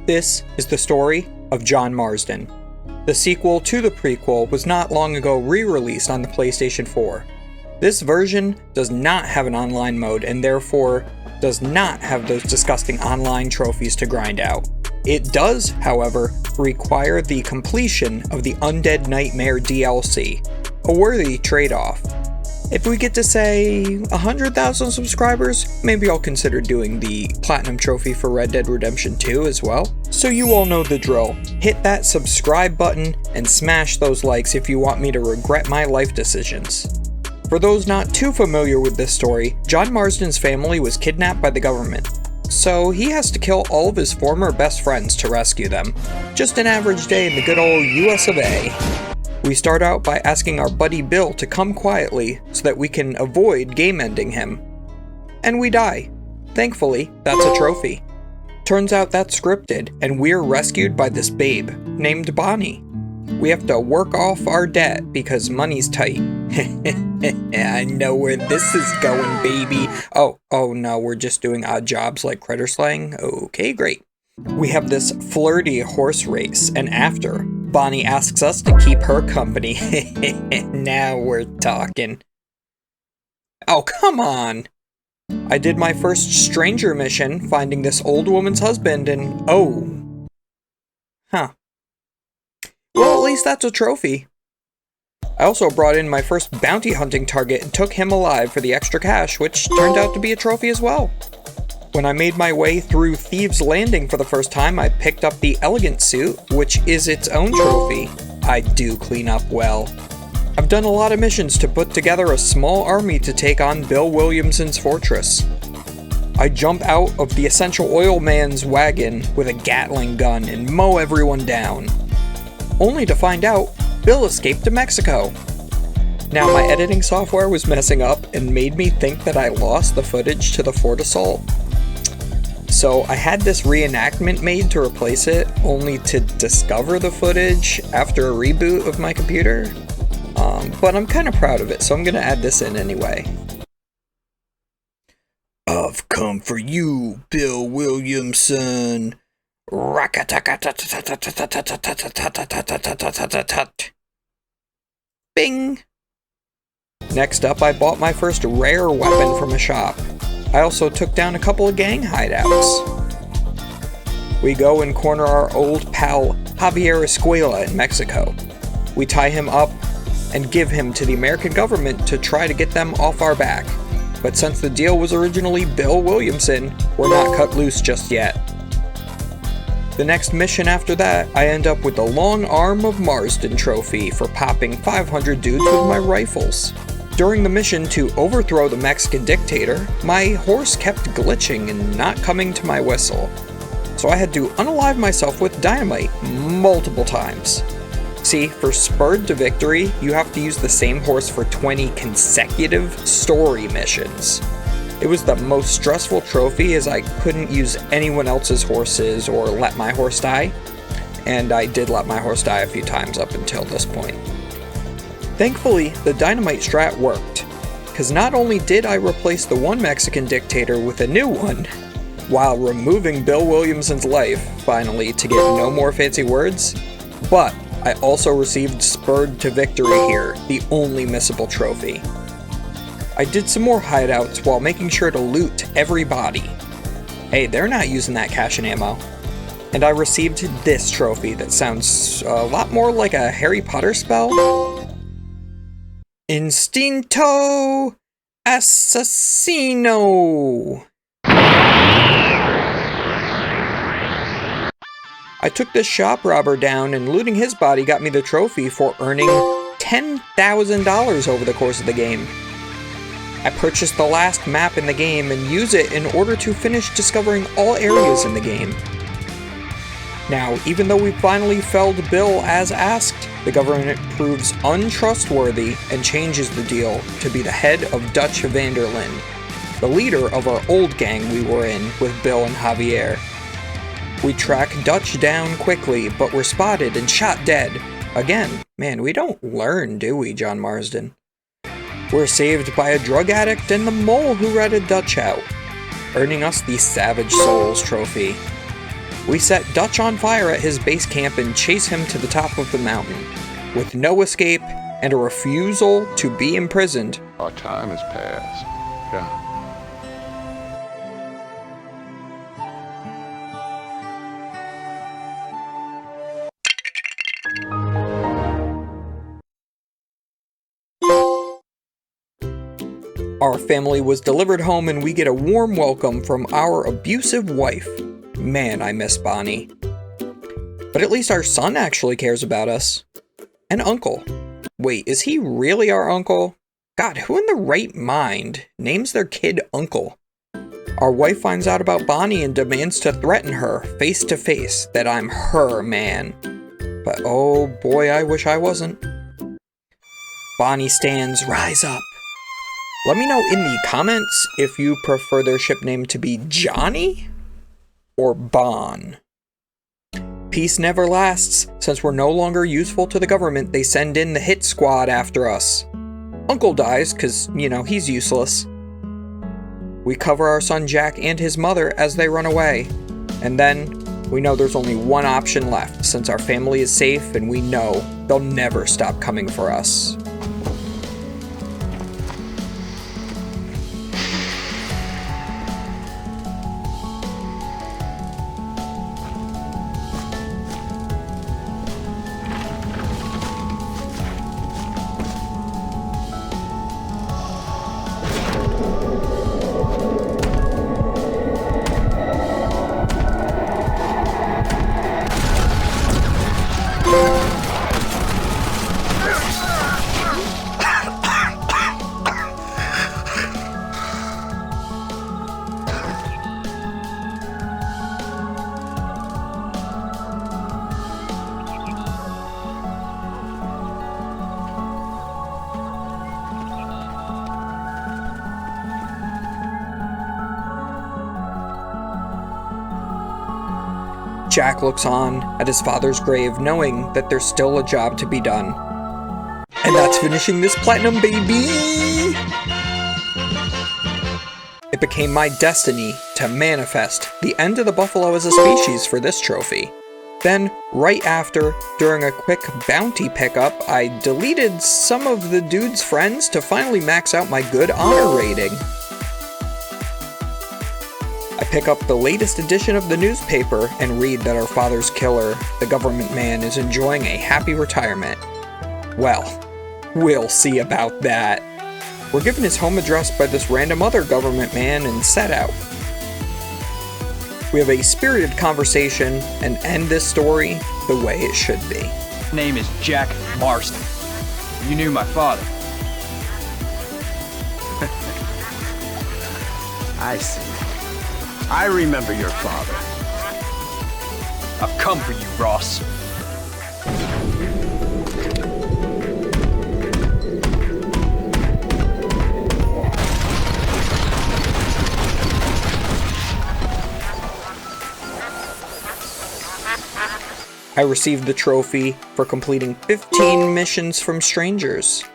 This is the story of John Marsden. The sequel to the prequel was not long ago re-released on the PlayStation 4. This version does not have an online mode and therefore does not have those disgusting online trophies to grind out. It does, however, require the completion of the Undead Nightmare DLC, a worthy trade-off. If we get to say 100,000 subscribers, maybe I'll consider doing the Platinum Trophy for Red Dead Redemption 2 as well. So you all know the drill. Hit that subscribe button and smash those likes if you want me to regret my life decisions. For those not too familiar with this story, John Marsden's family was kidnapped by the government. So he has to kill all of his former best friends to rescue them. Just an average day in the good old US of A. We start out by asking our buddy Bill to come quietly so that we can avoid game ending him. And we die. Thankfully, that's a trophy. Turns out that's scripted, and we're rescued by this babe named Bonnie. We have to work off our debt because money's tight. I know where this is going, baby. Oh no, we're just doing odd jobs like critter slaying? Okay, great. We have this flirty horse race, and after, Bonnie asks us to keep her company. Now we're talking. Oh, come on! I did my first stranger mission, finding this old woman's husband, and oh. Huh. Well, at least that's a trophy. I also brought in my first bounty hunting target and took him alive for the extra cash, which turned out to be a trophy as well. When I made my way through Thieves' Landing for the first time, I picked up the Elegant Suit, which is its own trophy. I do clean up well. I've done a lot of missions to put together a small army to take on Bill Williamson's fortress. I jump out of the Essential Oil Man's wagon with a Gatling gun and mow everyone down. Only to find out, Bill escaped to Mexico. Now, my editing software was messing up and made me think that I lost the footage to the Fort Assault. So I had this reenactment made to replace it, only to discover the footage after a reboot of my computer. But I'm kind of proud of it, so I'm going to add this in anyway. I've come for you, Bill Williamson. Bing! Next up, I bought my first rare weapon from a shop. I also took down a couple of gang hideouts. We go and corner our old pal Javier Escuela in Mexico. We tie him up and give him to the American government to try to get them off our back. But since the deal was originally Bill Williamson, we're not cut loose just yet. The next mission after that, I end up with the Long Arm of Marsden trophy for popping 500 dudes with my rifles. During the mission to overthrow the Mexican dictator, my horse kept glitching and not coming to my whistle. So I had to unalive myself with dynamite multiple times. See, for Spurred to Victory, you have to use the same horse for 20 consecutive story missions. It was the most stressful trophy as I couldn't use anyone else's horses or let my horse die. And I did let my horse die a few times up until this point. Thankfully, the dynamite strat worked, because not only did I replace the one Mexican dictator with a new one, while removing Bill Williamson's life, finally, to get no more fancy words, but I also received Spurred to Victory here, the only missable trophy. I did some more hideouts while making sure to loot everybody. Hey, they're not using that cash and ammo. And I received this trophy that sounds a lot more like a Harry Potter spell. Instinto Assassino! I took this shop robber down, and looting his body got me the trophy for earning $10,000 over the course of the game. I purchased the last map in the game and use it in order to finish discovering all areas in the game. Now, even though we finally felled Bill as asked, the government proves untrustworthy and changes the deal to be the head of Dutch Vanderlyn, the leader of our old gang we were in with Bill and Javier. We track Dutch down quickly, but we're spotted and shot dead. Again, man, we don't learn, do we, John Marsden? We're saved by a drug addict and the mole who ratted Dutch out, earning us the Savage Souls trophy. We set Dutch on fire at his base camp and chase him to the top of the mountain. With no escape and a refusal to be imprisoned, our time has passed. Yeah. our family was delivered home and we get a warm welcome from our abusive wife. Man, I miss Bonnie. But at least our son actually cares about us. And uncle. Wait, is he really our uncle? God, who in the right mind names their kid uncle? Our wife finds out about Bonnie and demands to threaten her face to face that I'm her man. But oh boy, I wish I wasn't. Bonnie stands, rise up. Let me know in the comments if you prefer their ship name to be Johnny or Bon. Peace never lasts. Since we're no longer useful to the government, they send in the hit squad after us. Uncle dies, cause, you know, he's useless. We cover our son Jack and his mother as they run away. And then, we know there's only one option left, since our family is safe and we know they'll never stop coming for us. Jack looks on at his father's grave, knowing that there's still a job to be done. And that's finishing this platinum, baby! It became my destiny to manifest the end of the buffalo as a species for this trophy. Then, right after, during a quick bounty pickup, I deleted some of the dude's friends to finally max out my good honor rating. I pick up the latest edition of the newspaper and read that our father's killer, the government man, is enjoying a happy retirement. Well, we'll see about that. We're given his home address by this random other government man and set out. We have a spirited conversation and end this story the way it should be. Name is Jack Marston. You knew my father. I see. I remember your father. I've come for you, Ross. I received the trophy for completing 15 missions from strangers.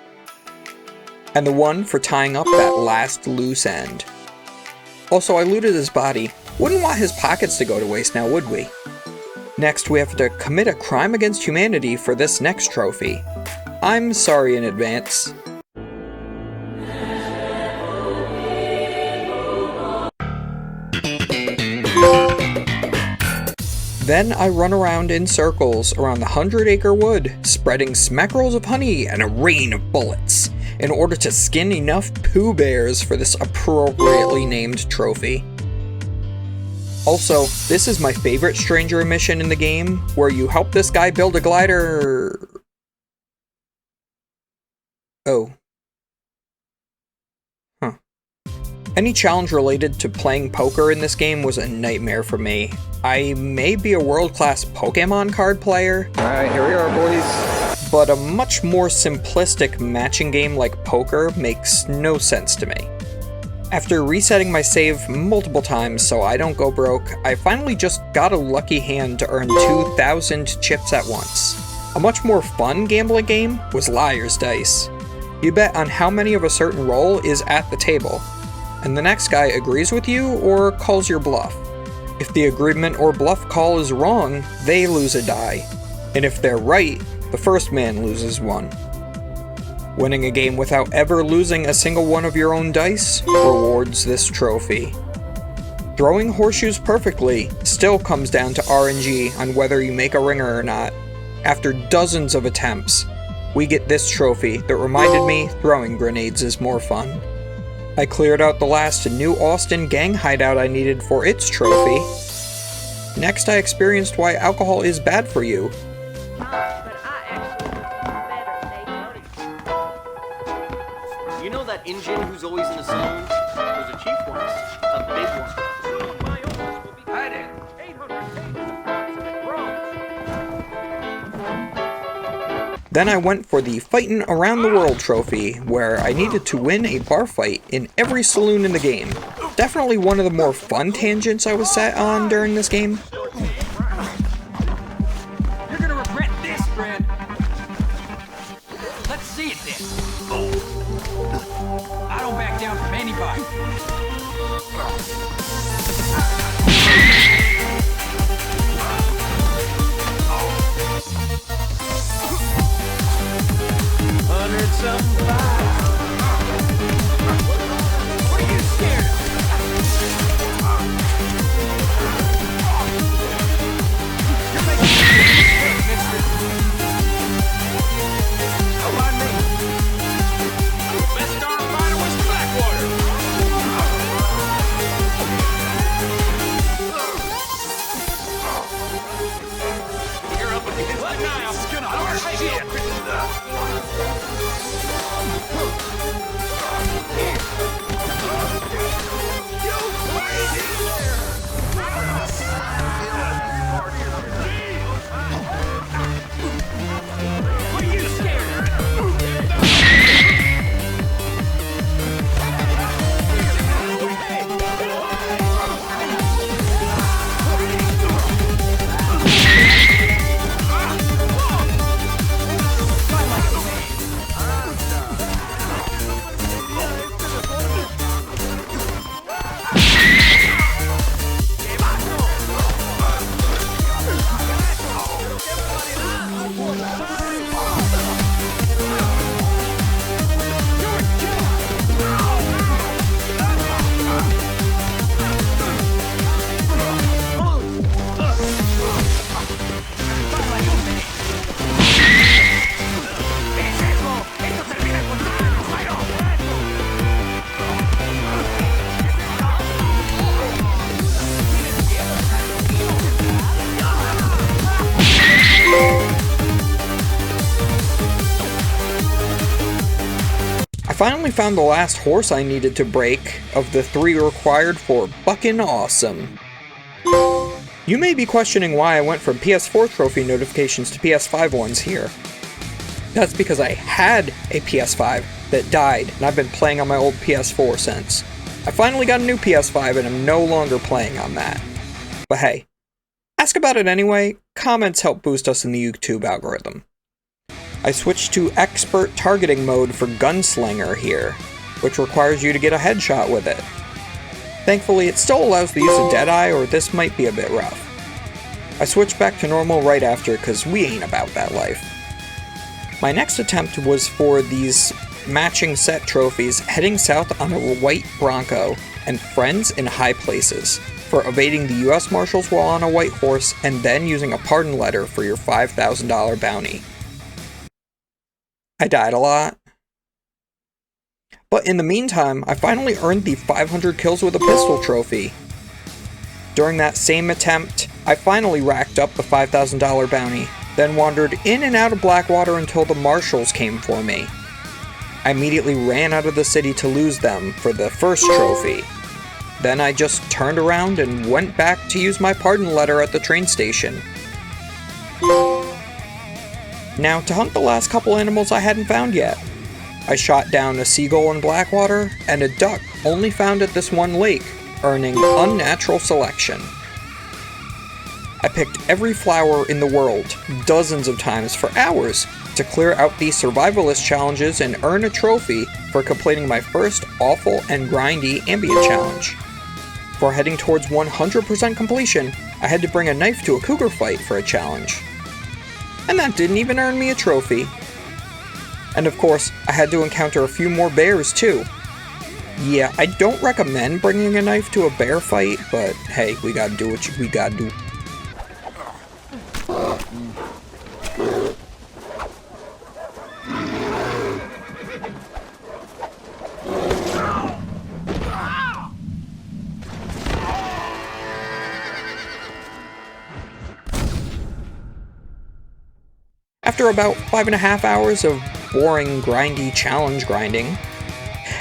And the one for tying up that last loose end. Also, I looted his body. Wouldn't want his pockets to go to waste now, would we? Next, we have to commit a crime against humanity for this next trophy. I'm sorry in advance. Then I run around in circles around the 100-acre wood, spreading smackrolls of honey and a rain of bullets, in order to skin enough Pooh Bears for this appropriately named trophy. Also, this is my favorite stranger mission in the game, where you help this guy build a glider... Oh. Huh. Any challenge related to playing poker in this game was a nightmare for me. I may be a world-class Pokemon card player. Alright, here we are, boys. But a much more simplistic matching game like poker makes no sense to me. After resetting my save multiple times so I don't go broke, I finally just got a lucky hand to earn 2,000 chips at once. A much more fun gambling game was Liar's Dice. You bet on how many of a certain roll is at the table, and the next guy agrees with you or calls your bluff. If the agreement or bluff call is wrong, they lose a die. And if they're right, the first man loses one. Winning a game without ever losing a single one of your own dice rewards this trophy. Throwing horseshoes perfectly still comes down to RNG on whether you make a ringer or not. After dozens of attempts, we get this trophy that reminded me throwing grenades is more fun. I cleared out the last New Austin gang hideout I needed for its trophy. Next, I experienced why alcohol is bad for you. You know that Injun who's always in the saloon? There's a chief once, a big one. Then I went for the Fightin' Around the World trophy, where I needed to win a bar fight in every saloon in the game. Definitely one of the more fun tangents I was set on during this game. You're gonna regret this, friend. Let's see it then. I don't back down from anybody. What are you scared of? You're making mister. Come on, me. Best darn fighter was Blackwater. You're up against the guy. I'm gonna hurt shit. What are you scared of? I finally found the last horse I needed to break of the 3 required for Buckin' Awesome. You may be questioning why I went from PS4 trophy notifications to PS5 ones here. That's because I had a PS5 that died, and I've been playing on my old PS4 since. I finally got a new PS5 and I'm no longer playing on that. But hey, ask about it anyway. Comments help boost us in the YouTube algorithm. I switched to expert targeting mode for Gunslinger here, which requires you to get a headshot with it. Thankfully, it still allows the use of Deadeye, or this might be a bit rough. I switched back to normal right after, cause we ain't about that life. My next attempt was for these matching set trophies, heading south on a white Bronco, and friends in high places, for evading the US Marshals while on a white horse, and then using a pardon letter for your $5,000 bounty. I died a lot. But in the meantime, I finally earned the 500 kills with a pistol trophy. During that same attempt, I finally racked up the $5,000 bounty, then wandered in and out of Blackwater until the Marshals came for me. I immediately ran out of the city to lose them for the first trophy. Then I just turned around and went back to use my pardon letter at the train station. Now, to hunt the last couple animals I hadn't found yet. I shot down a seagull in Blackwater, and a duck only found at this one lake, earning unnatural selection. I picked every flower in the world, dozens of times for hours, to clear out these survivalist challenges and earn a trophy for completing my first awful and grindy ambient challenge. Before heading towards 100% completion, I had to bring a knife to a cougar fight for a challenge. And that didn't even earn me a trophy. And of course, I had to encounter a few more bears too. Yeah, I don't recommend bringing a knife to a bear fight, but hey, we gotta do what we gotta do. After about 5.5 hours of boring, grindy challenge grinding,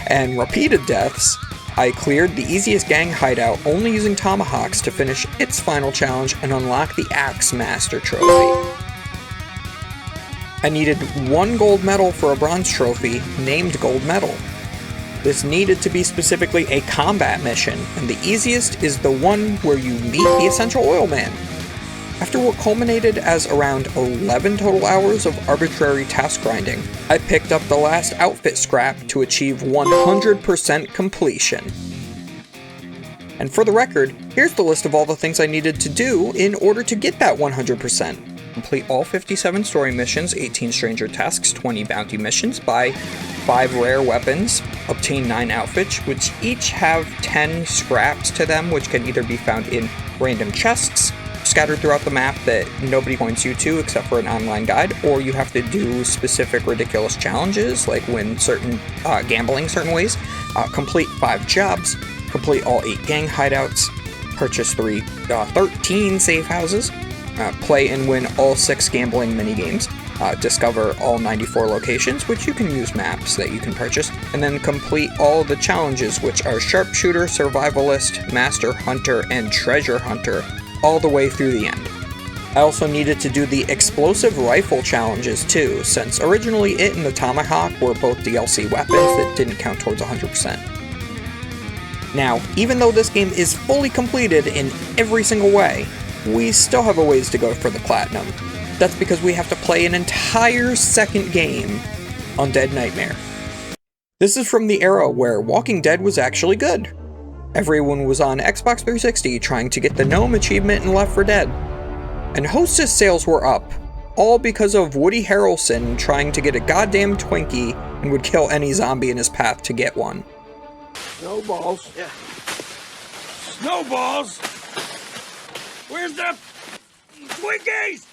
and repeated deaths, I cleared the easiest gang hideout only using tomahawks to finish its final challenge and unlock the Axe Master trophy. I needed 1 gold medal for a bronze trophy named Gold Medal. This needed to be specifically a combat mission, and the easiest is the one where you meet the Essential Oil Man. After what culminated as around 11 total hours of arbitrary task grinding, I picked up the last outfit scrap to achieve 100% completion. And for the record, here's the list of all the things I needed to do in order to get that 100%. Complete all 57 story missions, 18 stranger tasks, 20 bounty missions, buy 5 rare weapons, obtain 9 outfits, which each have 10 scraps to them, which can either be found in random chests, scattered throughout the map that nobody points you to except for an online guide, or you have to do specific ridiculous challenges, like win certain gambling certain ways, complete 5 jobs, complete all 8 gang hideouts, purchase 13 safe houses, play and win all 6 gambling minigames, discover all 94 locations, which you can use maps that you can purchase, and then complete all the challenges, which are Sharpshooter, Survivalist, Master Hunter, and Treasure Hunter, all the way through the end. I also needed to do the explosive rifle challenges too, since originally it and the Tomahawk were both DLC weapons that didn't count towards 100%. Now, even though this game is fully completed in every single way, we still have a ways to go for the platinum. That's because we have to play an entire second game, Undead Nightmare. This is from the era where Walking Dead was actually good. Everyone was on Xbox 360 trying to get the Gnome achievement in Left 4 Dead. And Hostess sales were up, all because of Woody Harrelson trying to get a goddamn Twinkie and would kill any zombie in his path to get one. Snowballs? Yeah. Snowballs? Where's the Twinkies?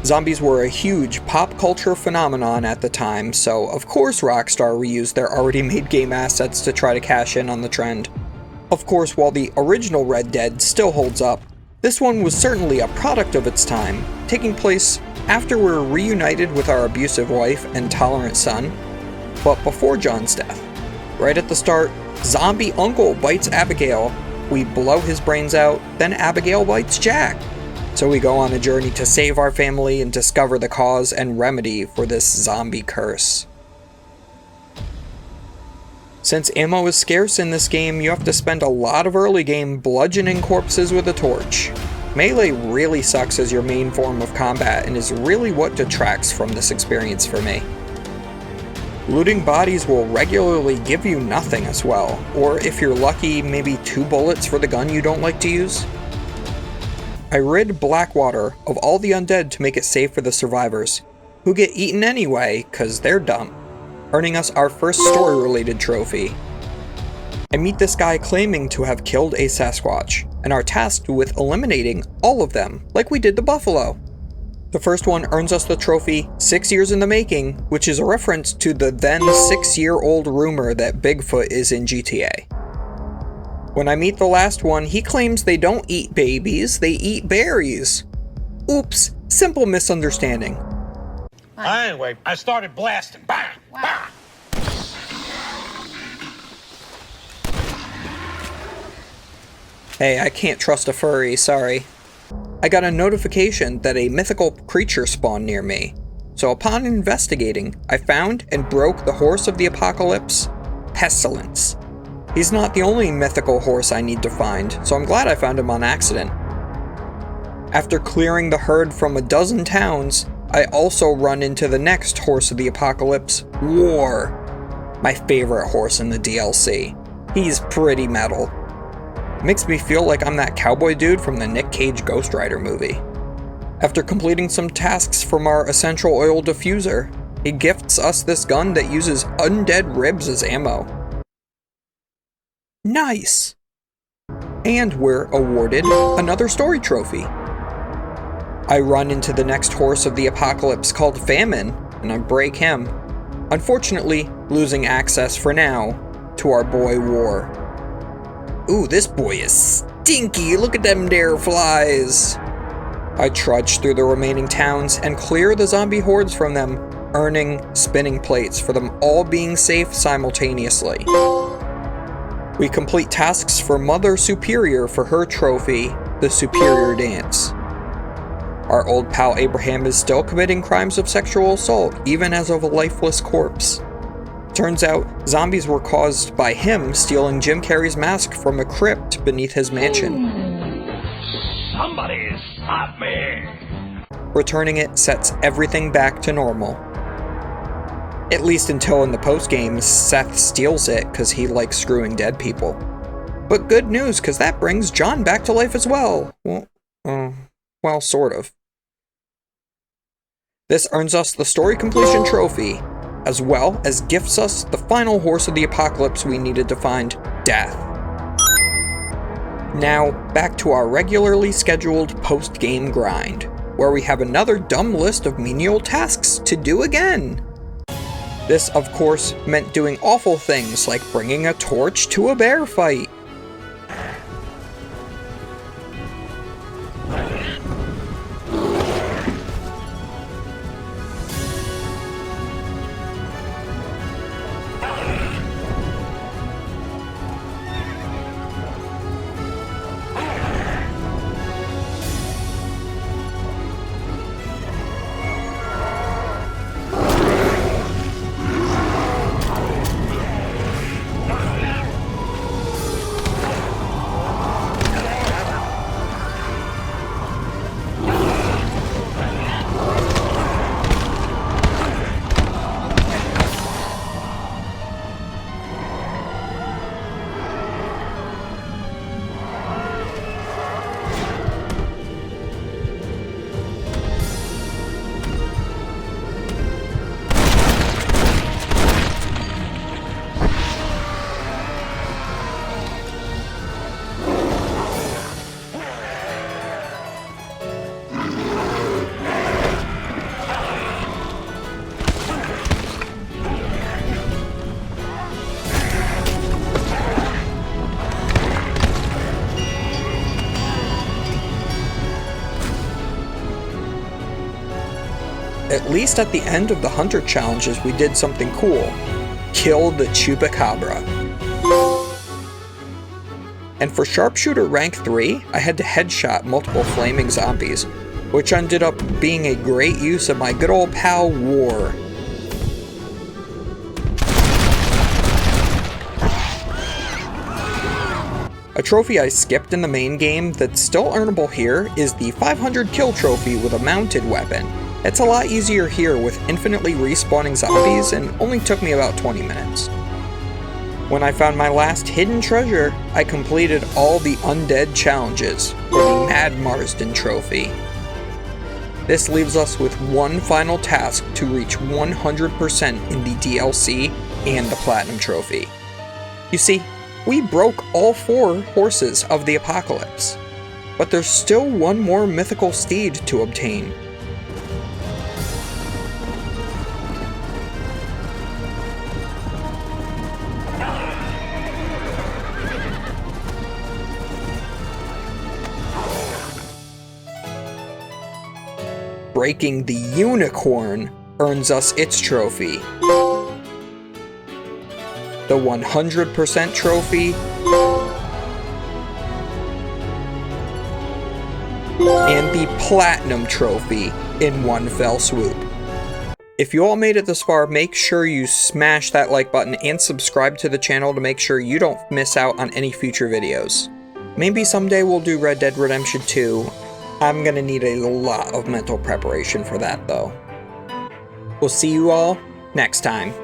Zombies were a huge pop culture phenomenon at the time, so of course Rockstar reused their already made game assets to try to cash in on the trend. Of course, while the original Red Dead still holds up, this one was certainly a product of its time, taking place after we're reunited with our abusive wife and tolerant son, but before John's death. Right at the start, zombie uncle bites Abigail, we blow his brains out, then Abigail bites Jack. So we go on a journey to save our family and discover the cause and remedy for this zombie curse. Since ammo is scarce in this game, you have to spend a lot of early game bludgeoning corpses with a torch. Melee really sucks as your main form of combat and is really what detracts from this experience for me. Looting bodies will regularly give you nothing as well, or if you're lucky, maybe 2 bullets for the gun you don't like to use. I rid Blackwater of all the undead to make it safe for the survivors, who get eaten anyway cause they're dumb, earning us our first story-related trophy. I meet this guy claiming to have killed a Sasquatch, and are tasked with eliminating all of them, like we did the buffalo. The first one earns us the trophy 6 years in the making, which is a reference to the then 6-year-old rumor that Bigfoot is in GTA. When I meet the last one, he claims they don't eat babies, they eat berries. Oops, simple misunderstanding. Anyway, I started blasting. Bang! Bang! Hey, I can't trust a furry, sorry. I got a notification that a mythical creature spawned near me. So upon investigating, I found and broke the horse of the apocalypse, Pestilence. He's not the only mythical horse I need to find, so I'm glad I found him on accident. After clearing the herd from a dozen towns, I also run into the next horse of the apocalypse, War. My favorite horse in the DLC. He's pretty metal. It makes me feel like I'm that cowboy dude from the Nick Cage Ghost Rider movie. After completing some tasks from our essential oil diffuser, he gifts us this gun that uses undead ribs as ammo. Nice! And we're awarded another story trophy. I run into the next horse of the apocalypse called Famine, and I break him, unfortunately losing access for now to our boy War. Ooh, this boy is stinky, look at them there flies! I trudge through the remaining towns and clear the zombie hordes from them, earning spinning plates for them all being safe simultaneously. We complete tasks for Mother Superior for her trophy, the Superior Dance. Our old pal Abraham is still committing crimes of sexual assault, even as of a lifeless corpse. Turns out, zombies were caused by him stealing Jim Carrey's mask from a crypt beneath his mansion. Somebody stop me! Returning it sets everything back to normal. At least until in the post-game, Seth steals it because he likes screwing dead people. But good news, because that brings John back to life as well. Well, sort of. This earns us the story completion trophy, as well as gifts us the final horse of the apocalypse we needed to find, Death. Now, back to our regularly scheduled post-game grind, where we have another dumb list of menial tasks to do again. This, of course, meant doing awful things like bringing a torch to a bear fight. At least at the end of the Hunter challenges we did something cool. Kill the Chupacabra. And for Sharpshooter rank 3, I had to headshot multiple flaming zombies, which ended up being a great use of my good old pal War. A trophy I skipped in the main game that's still earnable here is the 500 kill trophy with a mounted weapon. It's a lot easier here with infinitely respawning zombies and only took me about 20 minutes. When I found my last hidden treasure, I completed all the Undead challenges for the Mad Marsden trophy. This leaves us with one final task to reach 100% in the DLC and the Platinum trophy. You see, we broke all 4 horses of the apocalypse, but there's still one more mythical steed to obtain. Breaking the unicorn earns us its trophy. The 100% trophy, and the Platinum trophy in one fell swoop. If you all made it this far, make sure you smash that like button and subscribe to the channel to make sure you don't miss out on any future videos. Maybe someday we'll do Red Dead Redemption 2. I'm gonna need a lot of mental preparation for that though. We'll see you all next time.